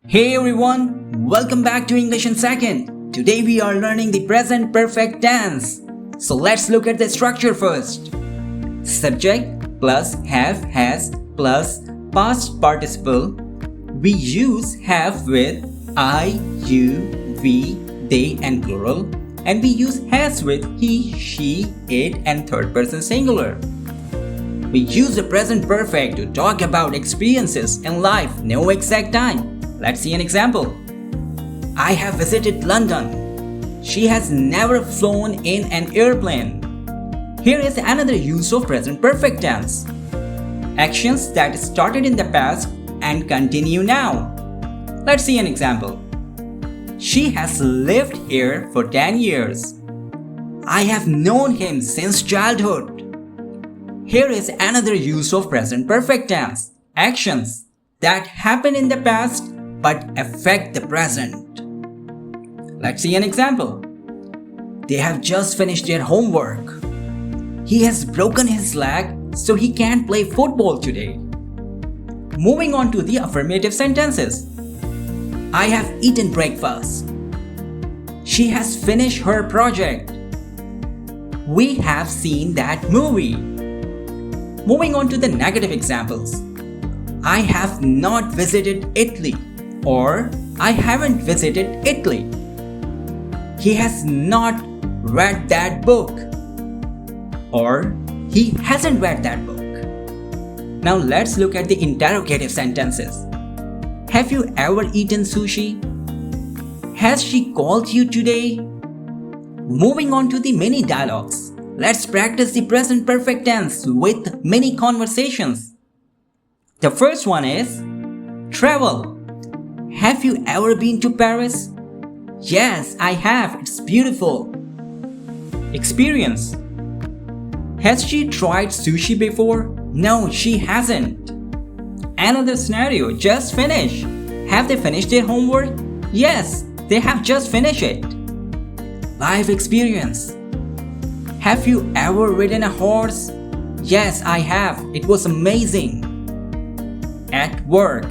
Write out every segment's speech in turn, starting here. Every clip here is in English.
Hey everyone, welcome back to English in Second. Today we are learning the present perfect tense. So let's look at the structure first. Subject plus have, has plus past participle. We use have with I, you, we, they and plural. And we use has with he, she, it and third person singular. We use the present perfect to talk about experiences in life, no exact time. Let's see an example. I have visited London. She has never flown in an airplane. Here is another use of present perfect tense. Actions that started in the past and continue now. Let's see an example. She has lived here for 10 years. I have known him since childhood. Here is another use of present perfect tense. Actions that happen in the past but affect the present. Let's see an example. They have just finished their homework. He has broken his leg, so he can't play football today. Moving on to the affirmative sentences. I have eaten breakfast. She has finished her project. We have seen that movie. Moving on to the negative examples. I have not visited Italy, or I haven't visited Italy. He has not read that book, or he hasn't read that book. Now let's look at the interrogative sentences. Have you ever eaten sushi? Has she called you today? Moving on to the mini dialogues. Let's practice the present perfect tense with mini conversations. The first one is travel. Have you ever been to Paris? Yes, I have. It's beautiful. Experience. Has she tried sushi before? No, she hasn't. Another scenario, just finished. Have they finished their homework? Yes, they have just finished it. Life experience. Have you ever ridden a horse? Yes, I have. It was amazing. At work.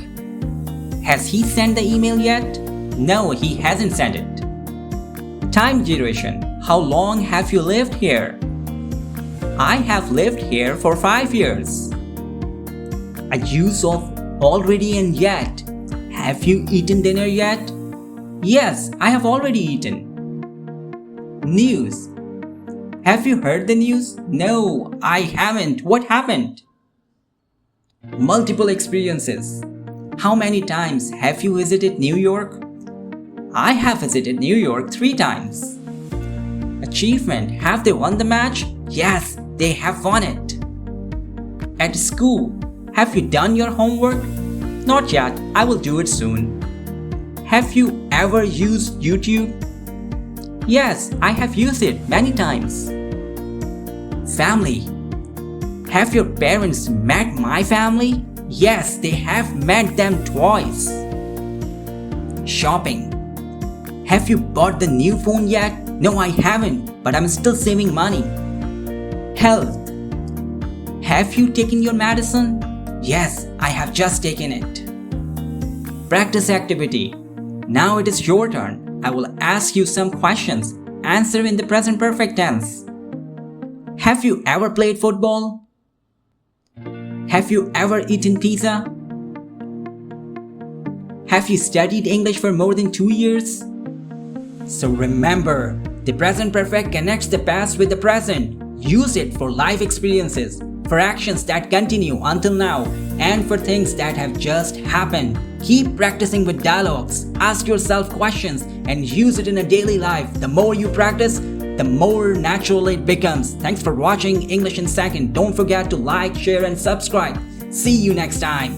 Has he sent the email yet? No, he hasn't sent it. Time duration. How long have you lived here? I have lived here for 5 years. A use of already and yet. Have you eaten dinner yet? Yes, I have already eaten. News. Have you heard the news? No, I haven't. What happened? Multiple experiences. How many times have you visited New York? I have visited New York 3 times. Achievement. Have they won the match? Yes, they have won it. At school. Have you done your homework? Not yet. I will do it soon. Have you ever used YouTube? Yes, I have used it many times. Family. Have your parents met my family? Yes, they have met them twice. Shopping. Have you bought the new phone yet? No, I haven't, but I'm still saving money. Health. Have you taken your medicine? Yes, I have just taken it. Practice activity. Now it is your turn. I will ask you some questions. Answer in the present perfect tense. Have you ever played football? Have you ever eaten pizza? Have you studied English for more than 2 years? So remember, the present perfect connects the past with the present. Use it for life experiences, for actions that continue until now, and for things that have just happened. Keep practicing with dialogues, ask yourself questions, and use it in a daily life. The more you practice, the more natural it becomes. Thanks for watching English in Second. Don't forget to like, share, and subscribe. See you next time.